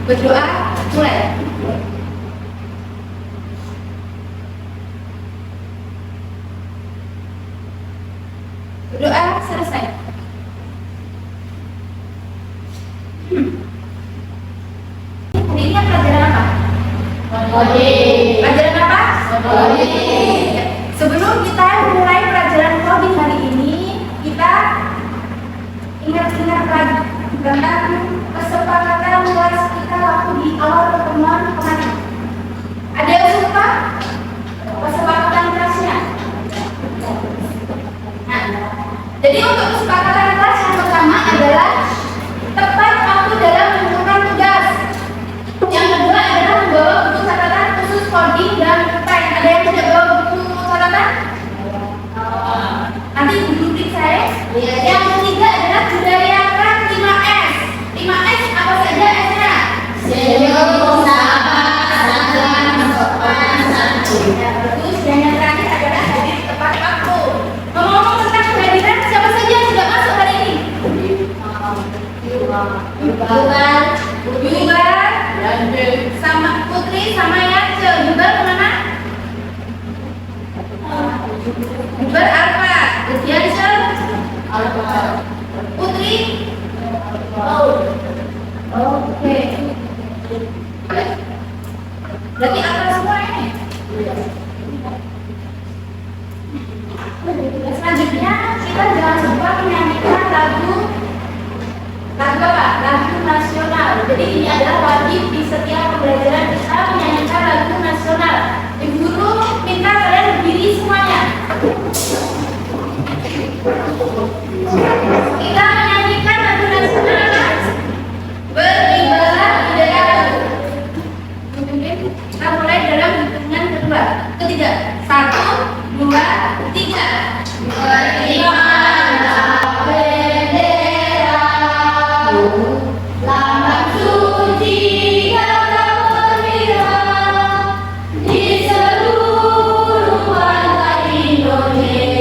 Berdoa, mulai. Berdoa selesai. Hari ini pelajaran apa? Pelajaran apa? Sebelum kita mulai pelajaran coding hari ini, kita ingat-ingat lagi tentang kesepakatan kelas kita waktu di awal pertemuan kemarin. Ada yang lupa kesepakatan kelasnya? Nah, jadi untuk kesepakatan kelas yang pertama adalah tepat waktu dalam menentukan tugas. Yang kedua adalah membawa buku catatan khusus coding dan pen. Ada yang tidak bawa buku catatan? Nanti duduk saya. Yang ketiga adalah budayakan 5S. 5S apa saja S-nya? Senyum, sabar, sabar, sopan, santun. Ya, bagus. Dan yang terakhir adalah hadir tepat waktu. Ngomong-ngomong tentang kehadiran, siapa saja yang sudah masuk hari ini? Yubar, sama Putri, sama Yace. Yubar kemana? Yubar apa? Yace? Putri? Oke. Berarti apa semua ini? Selanjutnya kita jangan lupa menyanyikan lagu apa? Lagu nasional. Jadi ini adalah wajib di setiap pembelajaran kita menyanyikan lagu nasional. Ibu guru minta kalian berdiri semuanya. Kita menyanyikan lagu nasional beribadah budaya. Kita mulai dalam hitungan kedua, ketiga. 1, 2, 3. Beribadah benderamu, lambang suci Garuda Perwira di seluruh pantai Indonesia.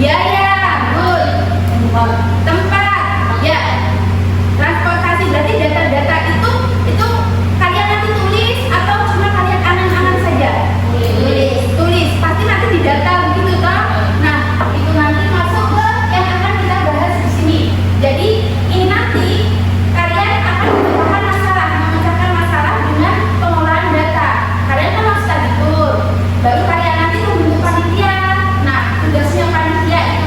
Biaya, good. Tempat, ya. Transportasi, berarti data-data itu kalian nanti tulis atau cuma kalian angan-angan saja? Tulis, pasti nanti didata begitu toh. Nah, itu nanti masuk ke yang akan kita bahas di sini. Jadi ini nanti kalian akan memecahkan masalah dengan pengolahan data. Kalian kan harus study tour, baru kalian nanti membentuk panitia. Nah, tugasnya panitia itu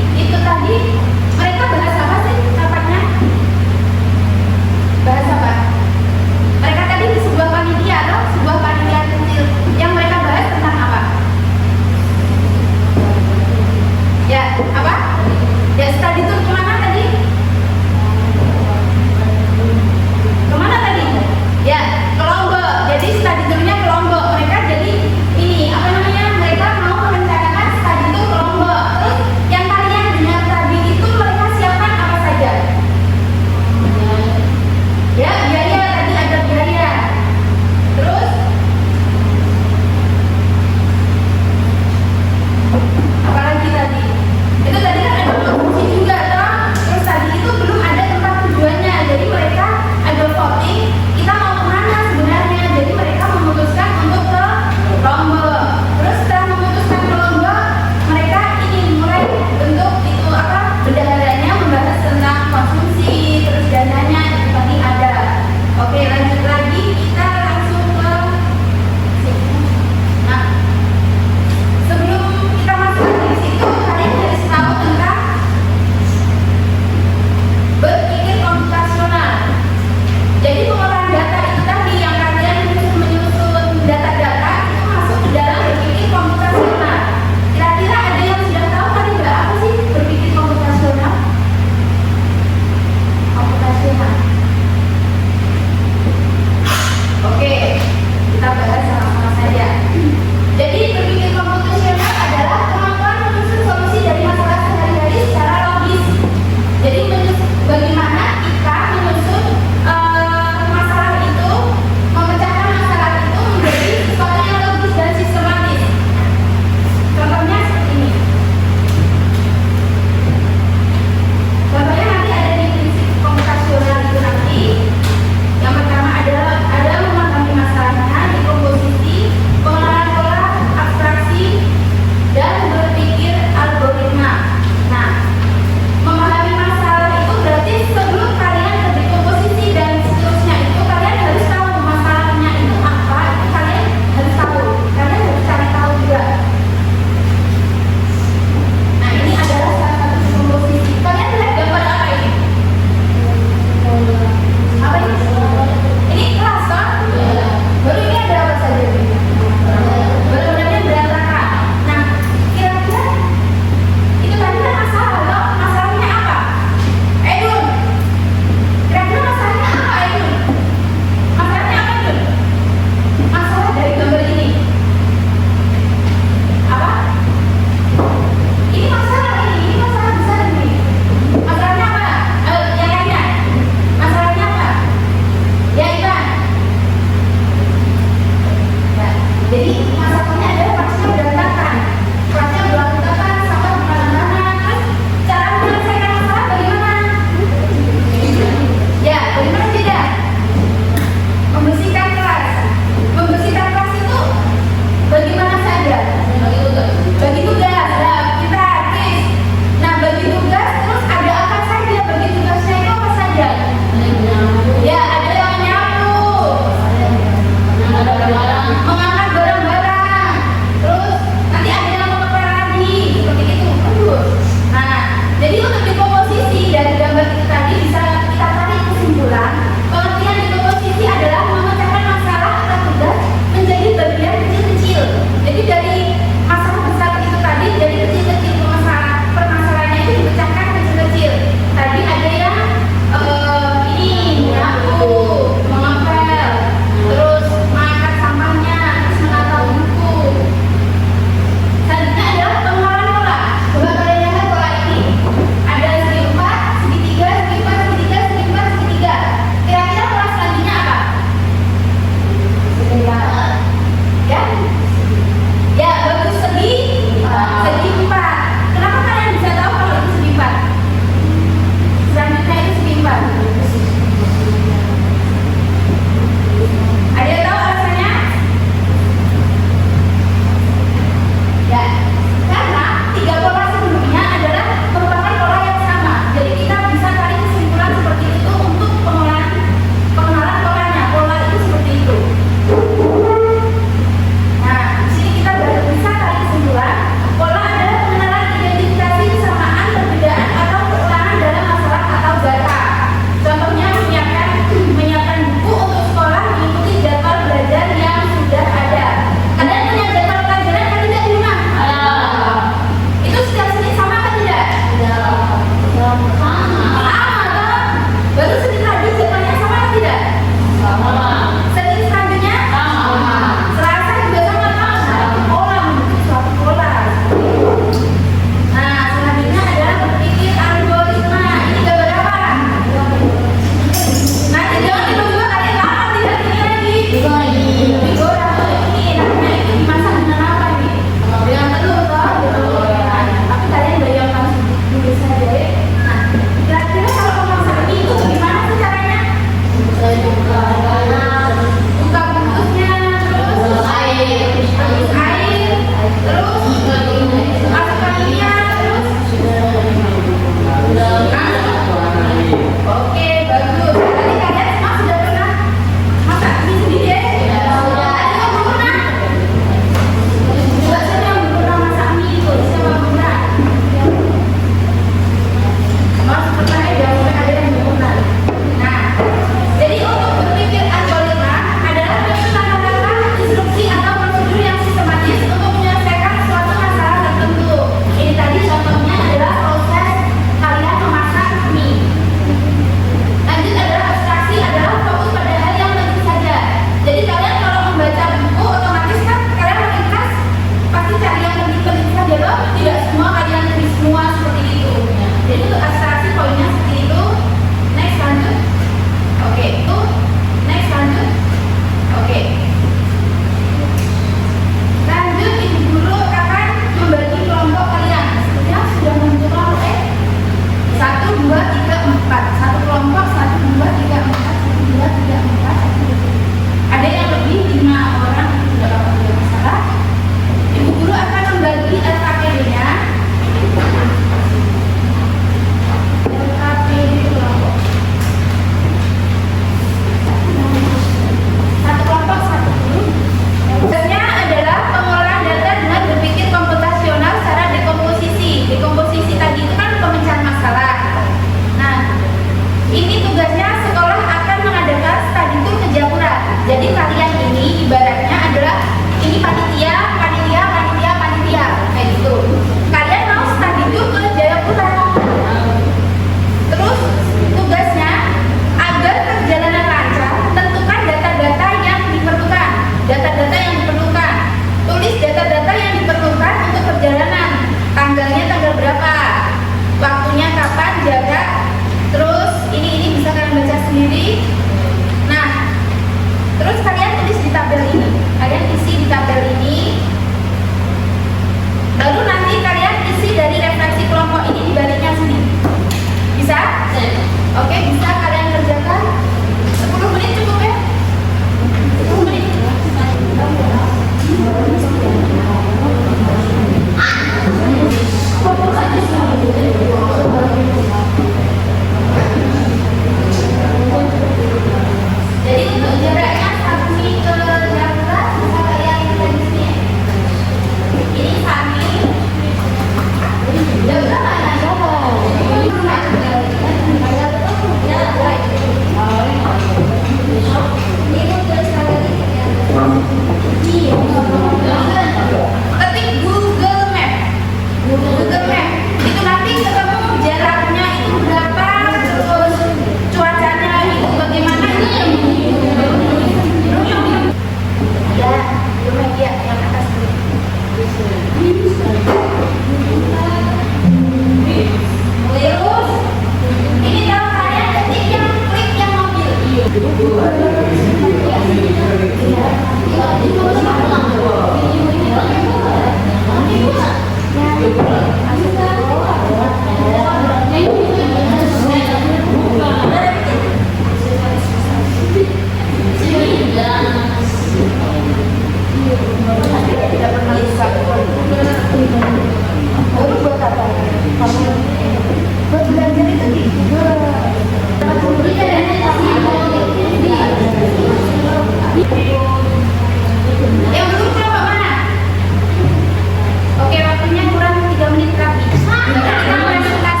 Oke, waktunya kurang 3 menit lagi. Kita masuk kelas.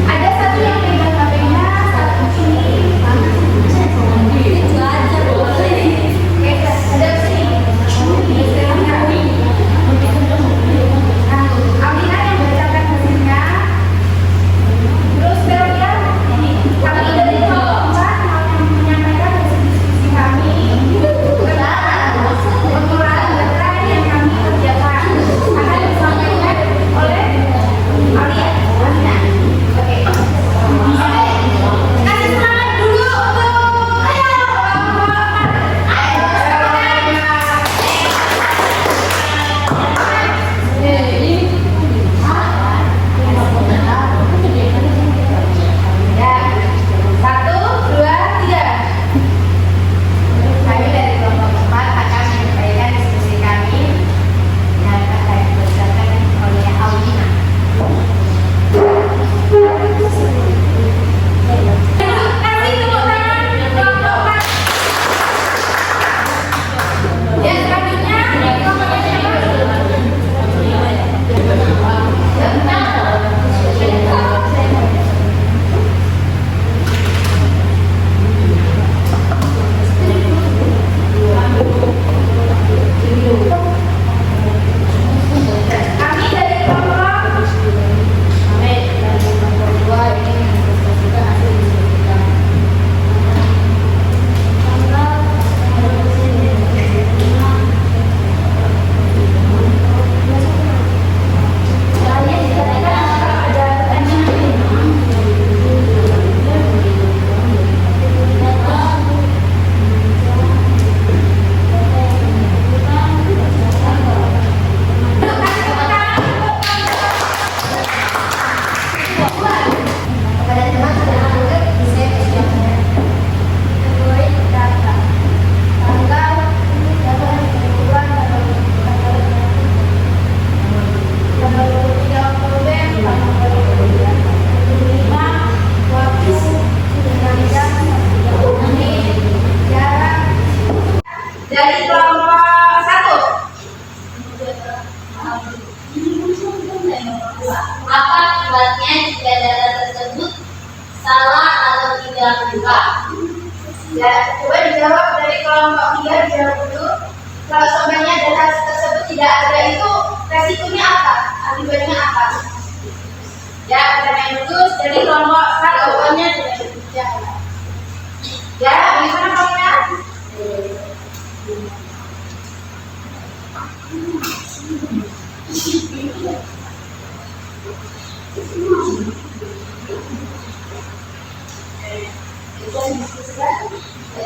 Ada satu yang pegang HP-nya, satu sini. Oke, ada sini. Alina yang bacakan hasilnya. Terus kalian ini kami dari kelompok 4 mau menyampaikan hasil diskusi kami pengolahan data yang kami kerjakan akan disampaikan oleh Alina. Oke. Kasih semangat dulu untuk ya, 1, 2, 3. Kami dari kelompok 4 akan menyampaikan diskusi kami yang akan dibacakan oleh Aulina. Kasih tepuk tangan kelompok 4. Yang selanjutnya kelompok siapa? Kami dari kelompok 2 ini juga hasil diskusi kami. Kalian dikatakan ada pertanyaan. Kepada teman-teman murid bisa persiapkan kategori data tanggal 8 bulan tanggal 23 Oktober tanggal 5 waktu dengan jam 30 menit jarak dari kelompok 1. Apa akibatnya jika data tersebut salah atau tidak benar? Ya, coba dijawab dari kelompok 3, dijawab dulu. Kalau sebenarnya data tersebut tidak ada itu resikonya apa? Akibatnya apa? Ya, pertanyaan bagus dari kelompok 1. Jawabannya tidak. Ya, bagaimana Paulina?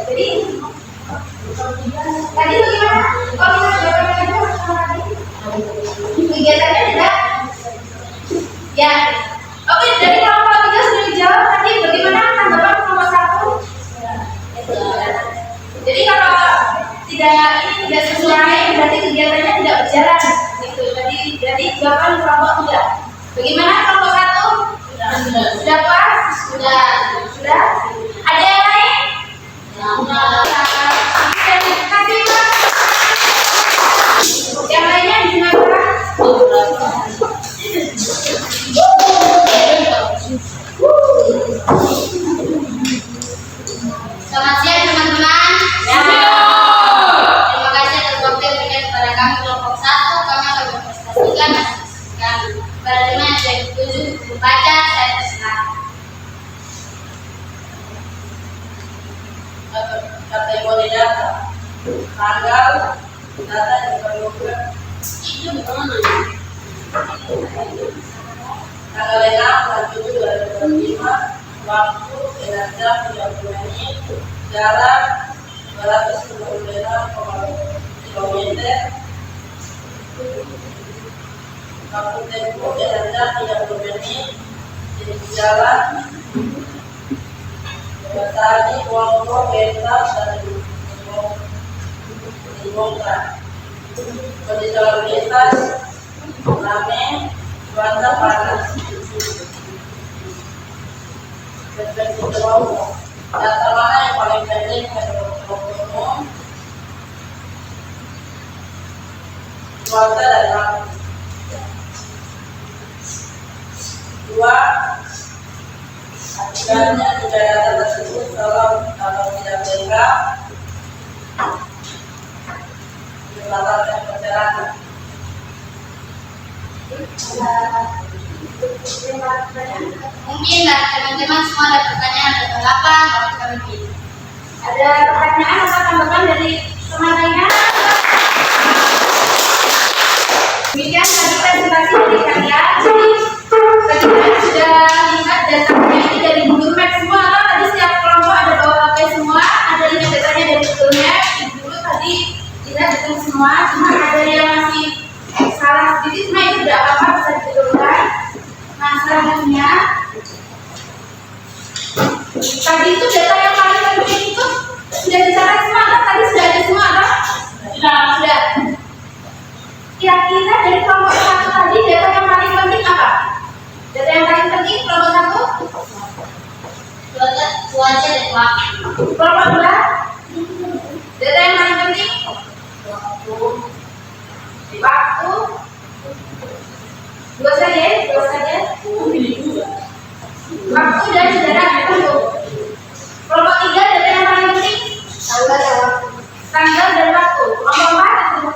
Jadi tadi bagaimana? Kalau kita jawabannya aja tadi kegiatannya tidak? Ya. Oke, dari kelompok 3 sudah dijawab. Tadi bagaimana tanggapan kelompok 1? Jadi kalau tidak sesuai berarti kegiatannya tidak berjalan. Gitu. Jadi jawaban kelompok 3. Bagaimana kelompok 1? Sudah puas? Sudah. Ada yang lain? Terima kasih, Pak. Yang lainnya dimakan? Selamat siang teman-teman. Terima kasih atas waktu yang diberikan kepada kami kelompok 1. Kami akan mempresentasikan hasil kami. Pada tema yang sudah dituju membaca, saya persilakan. Kategori data tanggal data yang diperlukan Itu gimana? Waktu dengan jam 30 menit. Jarak 256,5 km. Waktu tempuh dengan jam 30 menit. Jalan Batani, Kuangko, Bentang, dan dibongkar. Kondisi lalu lintas rame, cuaca panas. Frekuensi jauh. Data mana yang paling pendek menurut umum? Cuaca dan waktu. 2. Akibatnya jika data tersebut salah atau tidak lengkap, dibatalkan perjalanan. Mungkin dari teman-teman semua ada pertanyaan atau tanggapan, boleh kami pilih. Ada pertanyaan atau tanggapan dari teman lainnya? Demikian tadi presentasi dari kalian. Jadi tadi kalian sudah lihat datanya ini dari Google Maps semua kan? Tadi setiap kelompok ada bawa HP semua, ada lihat datanya dari Google Maps. Dulu tadi kita datang semua, cuma ada yang masih salah sedikit, cuma itu tidak apa-apa, bisa dibetulkan. Nah selanjutnya tadi itu data yang paling penting itu sudah dicatat semua kan? Tadi sudah ada semua kan? Sudah. Kira-kira dari kelompok satu tadi data yang paling penting apa? Data yang paling penting kelompok satu? Cuaca dan waktu. Kelompok dua? Data yang paling penting? Waktu. Dua saja. Waktu dan jarak tunggu. Kelompok tiga data yang paling penting? Tanggal dan waktu. Kelompok empat?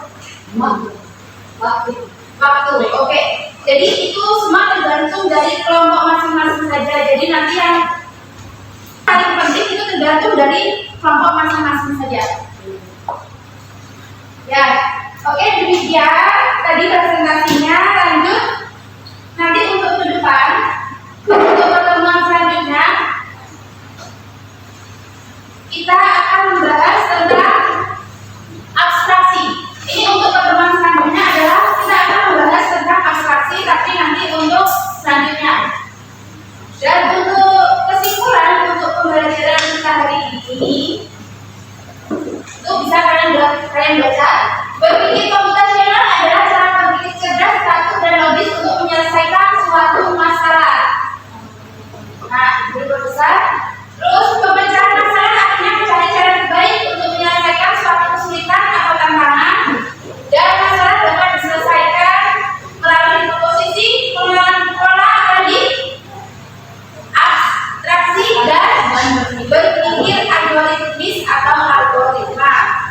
Waktu. Oke. Jadi itu semua tergantung dari kelompok masing-masing saja. Jadi nanti yang paling penting itu tergantung dari kelompok masing-masing saja. Ya. Oke, demikian tadi presentasinya. Lanjut nanti untuk ke depan, untuk pertemuan selanjutnya kita akan membahas tentang abstraksi. Ini untuk pertemuan selanjutnya adalah kita akan membahas tentang abstraksi, tapi nanti untuk selanjutnya. Dan untuk kesimpulan untuk pembelajaran kita hari ini, itu bisa kalian baca. Berpikir komputasional adalah cara berpikir cerdas, takut, dan logis untuk menyelesaikan suatu masalah. Nah, berbesar. Terus pemecahan masalah artinya mencari cara terbaik untuk menyelesaikan suatu kesulitan atau tantangan. Dan masalah dapat diselesaikan melalui proposisi, pengenalan pola tadi, abstraksi, dan berpikir algoritmis atau algoritma.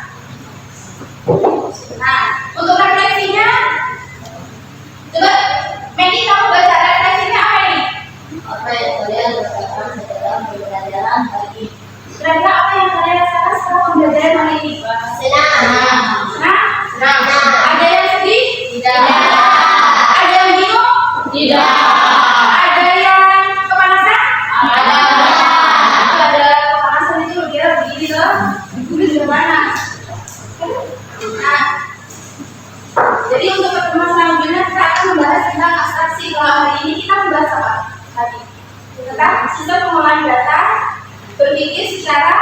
Nah, untuk refleksinya, coba Medi kamu baca refleksinya apa ini? Apa yang kalian rasakan dalam pembelajaran hari ini? Kira-kira apa yang kalian rasakan setelah pembelajaran hari ini? Senang. Ada yang sedih? Tidak. Ada yang bingung? Tidak. Ada yang kepanasan? Ada. Kalau ada kepanasan itu kira begini loh, itu juga panas. Nah, jadi untuk pertemuan selanjutnya kita akan membahas tentang abstraksi. Kalau hari ini kita membahas apa? Tadi tentang sistem pengolahan data, berpikir secara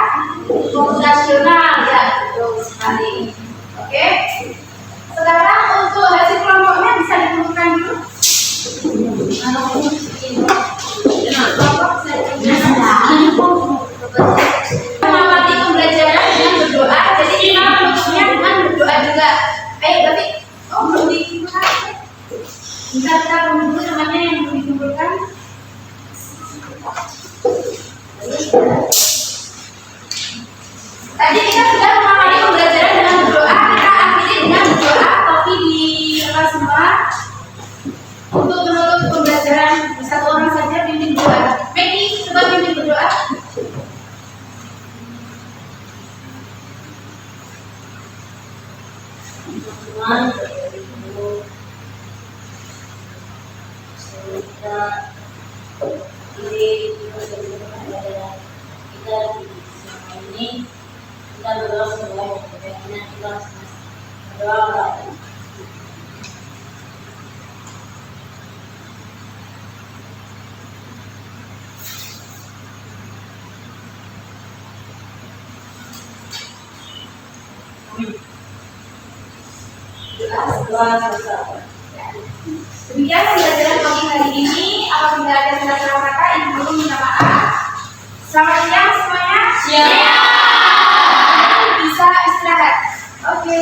komputasional, ya betul sekali. Oke. Sekarang untuk hasil kelompoknya bisa ditentukan dulu. Mengamati pembelajaran dengan berdoa. Jadi kita menutupnya dengan berdoa juga. Berarti belum dikumpulkan. Kita menunggu namanya yang belum dikumpulkan. Tadi kita sudah mengamati pembelajaran dengan berdoa. Kita akhiri dengan berdoa, tapi di atas semua untuk menutup pembelajaran satu orang saja pimpin berdoa. Megi, coba pimpin berdoa. Tuhan, sehingga ini kita selama ini kita berdoa semoga kebaikan kita berdoa. Doa bersama. Demikian pembelajaran pagi hari ini. Apabila ada salah kata, ibu guru minta maaf. Selamat siang semuanya. Siap. Bisa istirahat. Oke.